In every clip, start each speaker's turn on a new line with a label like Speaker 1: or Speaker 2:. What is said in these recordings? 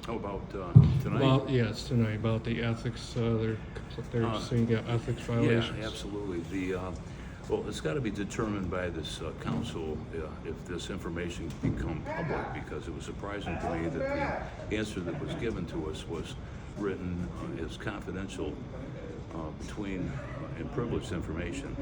Speaker 1: How about tonight?
Speaker 2: Well, yes, tonight about the ethics. They're saying ethics violations.
Speaker 1: Yeah, absolutely. Well, it's got to be determined by this council if this information can become public, because it was surprising to me that the answer that was given to us was written as confidential and privileged information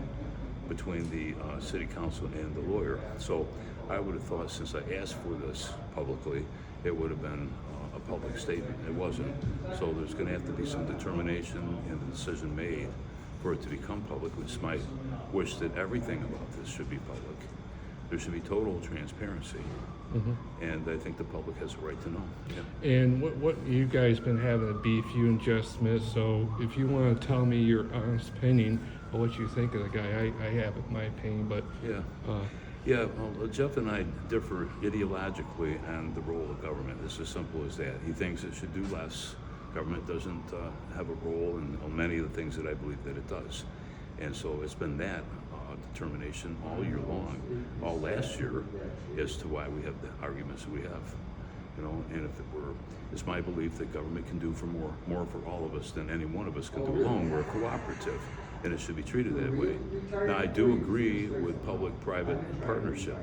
Speaker 1: between the city council and the lawyer. So I would have thought, since I asked for this publicly, it would have been a public statement. It wasn't. So there's going to have to be some determination and a decision made for it to become public, which might wish that everything about this should be public. There should be total transparency. And I think the public has a right to know. Yeah.
Speaker 2: And what you guys been having a beef, you and Jeff Smith. So if you want to tell me your honest opinion of what you think of the guy, I have my opinion, but
Speaker 1: Well, Jeff and I differ ideologically on the role of government. It's as simple as that. He thinks it should do less. Government doesn't have a role in many of the things that I believe that it does. And so it's been that determination all year long, all last year, as to why we have the arguments that we have. And if it were, it's my belief that government can do more for all of us than any one of us can do alone. We're a cooperative, and it should be treated that way. Now, I do agree with public-private partnership,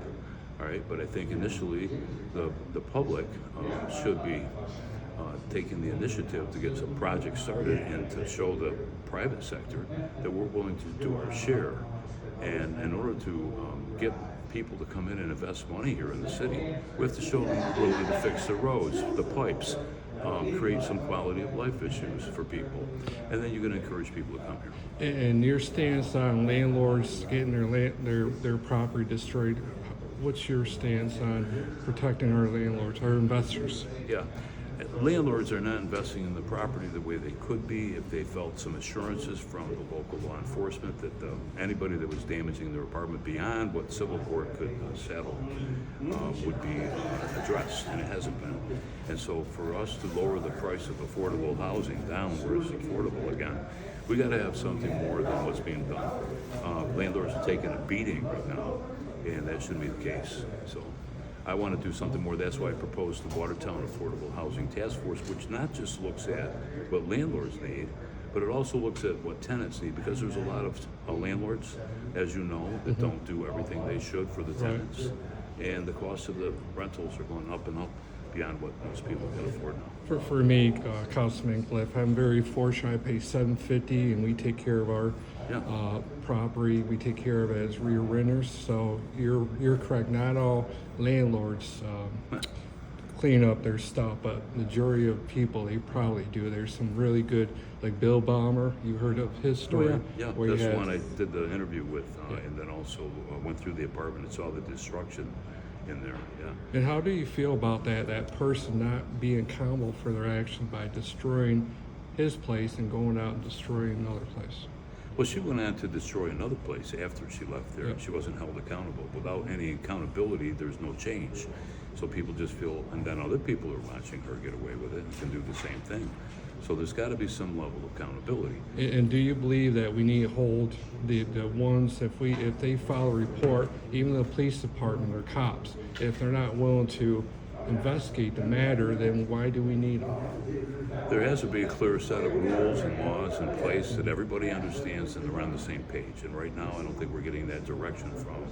Speaker 1: all right, but I think initially the public should be taking the initiative to get some projects started and to show the private sector that we're willing to do our share. And in order to get people to come in and invest money here in the city, we have to show them we're willing to fix the roads, the pipes, create some quality of life issues for people, and then you're going to encourage people to come here.
Speaker 2: And your stance on landlords getting their property destroyed, what's your stance on protecting our landlords, our investors?
Speaker 1: Yeah. Landlords are not investing in the property the way they could be if they felt some assurances from the local law enforcement that anybody that was damaging their apartment beyond what civil court could settle would be addressed, and it hasn't been. And so for us to lower the price of affordable housing down where it's affordable again, we got to have something more than what's being done. Landlords are taking a beating right now, and that shouldn't be the case. So I want to do something more. That's why I proposed the Watertown Affordable Housing Task Force, which not just looks at what landlords need, but it also looks at what tenants need, because there's a lot of landlords, as you know, that don't do everything they should for the tenants. And the cost of the rentals are going up and up beyond what most people can afford now.
Speaker 2: For me, Councilman Cliff, I'm very fortunate. I pay $750, and we take care of our property. We take care of it as rear renters. So you're correct. Not all landlords clean up their stuff, but majority of people, they probably do. There's some really good, like Bill Ballmer. You heard of his story?
Speaker 1: Yeah, that's the one I did the interview with, and then also went through the apartment and saw the destruction in there. Yeah.
Speaker 2: And how do you feel about that person not being accountable for their action by destroying his place and going out and destroying another place?
Speaker 1: Well, she went on to destroy another place after she left there. She wasn't held accountable. Without any accountability, there's no change. So people just feel, and then other people are watching her get away with it and can do the same thing. So there's got to be some level of accountability.
Speaker 2: And do you believe that we need to hold the ones, if they file a report, even the police department or cops, if they're not willing to investigate the matter, then why do we need them?
Speaker 1: There has to be a clear set of rules and laws in place that everybody understands and they're on the same page. And right now, I don't think we're getting that direction from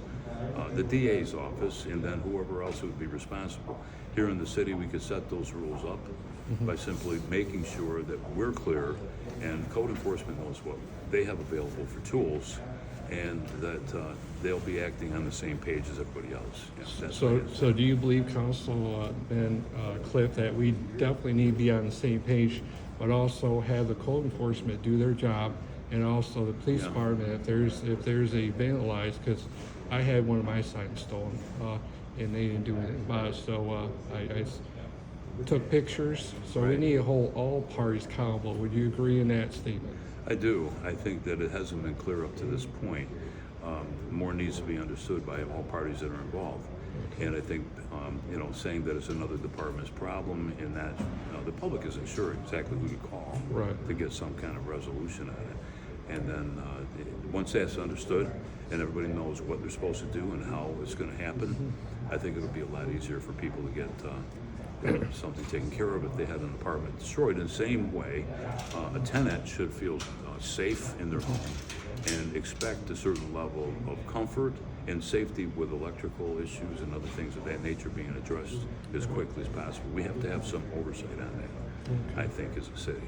Speaker 1: the DA's office and then whoever else would be responsible. Here in the city, we could set those rules up by simply making sure that we're clear and code enforcement knows what they have available for tools, and that they'll be acting on the same page as everybody else. Yeah,
Speaker 2: so do you believe, Councilman Cliff, that we definitely need to be on the same page, but also have the code enforcement do their job, and also the police department, if there's a vandalized, because I had one of my signs stolen, and they didn't do anything about it, so I took pictures. So we need to hold all parties accountable. Would you agree in that statement?
Speaker 1: I do. I think that it hasn't been clear up to this point. More needs to be understood by all parties that are involved. And I think, saying that it's another department's problem and that the public isn't sure exactly who to call to get some kind of resolution on it. And then once that's understood and everybody knows what they're supposed to do and how it's going to happen, I think it'll be a lot easier for people to get got something taken care of if they had an apartment destroyed. In the same way, a tenant should feel safe in their home and expect a certain level of comfort and safety with electrical issues and other things of that nature being addressed as quickly as possible. We have to have some oversight on that, I think, as a city.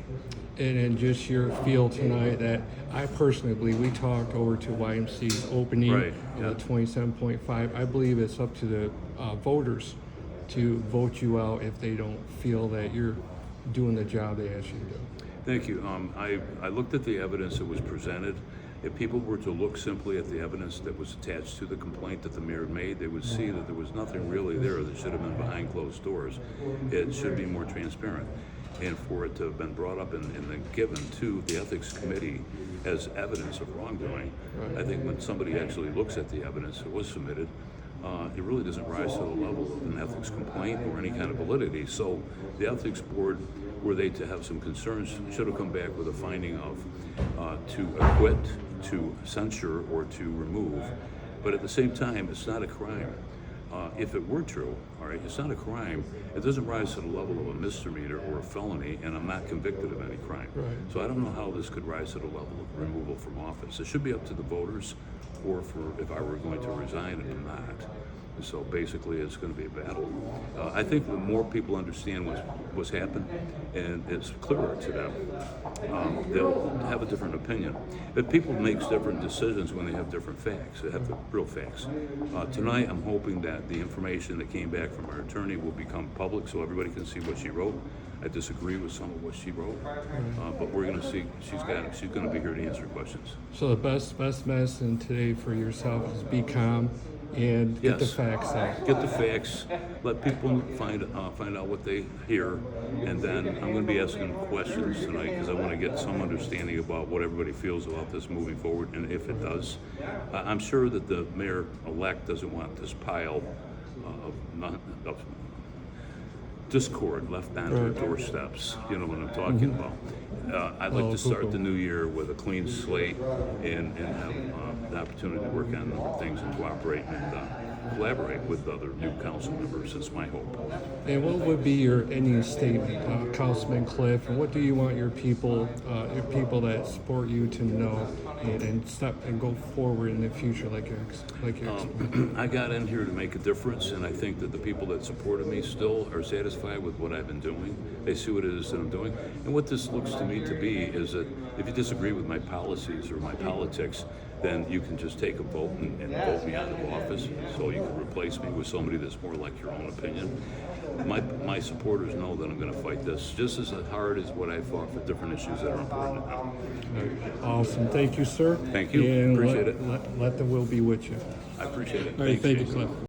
Speaker 2: And just your feel tonight that I personally believe we talked over to YMC's opening
Speaker 1: Right,
Speaker 2: of
Speaker 1: yeah.
Speaker 2: the 27.5. I believe it's up to the voters to vote you out if they don't feel that you're doing the job they asked you to do.
Speaker 1: Thank you. I looked at the evidence that was presented. If people were to look simply at the evidence that was attached to the complaint that the mayor made, they would see that there was nothing really there that should have been behind closed doors. It should be more transparent. And for it to have been brought up and then given to the ethics committee as evidence of wrongdoing, I think when somebody actually looks at the evidence that was submitted, it really doesn't rise to the level of an ethics complaint or any kind of validity. So the ethics board, were they to have some concerns, should have come back with a finding of to acquit, to censure, or to remove. But at the same time, it's not a crime. If it were true, all right, it's not a crime. It doesn't rise to the level of a misdemeanor or a felony, and I'm not convicted of any crime.
Speaker 2: Right.
Speaker 1: So I don't know how this could rise to the level of removal from office. It should be up to the voters, or for if I were going to resign, and I'm not. So basically, it's going to be a battle. I think the more people understand what's happened, and it's clearer to them, they'll have a different opinion. But people make different decisions when they have different facts. They have the real facts. Tonight, I'm hoping that the information that came back from our attorney will become public, so everybody can see what she wrote. I disagree with some of what she wrote, but we're going to see. She's going to be here to answer questions.
Speaker 2: So the best medicine today for yourself is be calm and get the
Speaker 1: Yes.
Speaker 2: facts out.
Speaker 1: Get the facts. Let people find out what they hear, and then I'm going to be asking questions tonight because I want to get some understanding about what everybody feels about this moving forward, and if it does. I'm sure that the mayor-elect doesn't want this pile of discord left on their doorsteps. You know what I'm talking about. I'd like to start the new year with a clean slate and have the opportunity to work on other things and cooperate and collaborate with other new council members. That's my hope.
Speaker 2: And what would be your ending statement, Councilman Cliff? And what do you want your people that support you to know and step and go forward in the future, like you explained?
Speaker 1: I got in here to make a difference, and I think that the people that supported me still are satisfied with what I've been doing. They see what it is that I'm doing. And what this looks to me to be is that if you disagree with my policies or my politics, then you can just take a vote and vote me out of office, so you can replace me with somebody that's more like your own opinion. My supporters know that I'm going to fight this just as hard as what I fought for different issues that are important to them.
Speaker 2: Awesome. Thank you, sir.
Speaker 1: Thank you.
Speaker 2: And
Speaker 1: Appreciate it.
Speaker 2: Let the will be with you.
Speaker 1: I appreciate it.
Speaker 2: All right. Thank you,
Speaker 1: Jason.
Speaker 2: Cliff.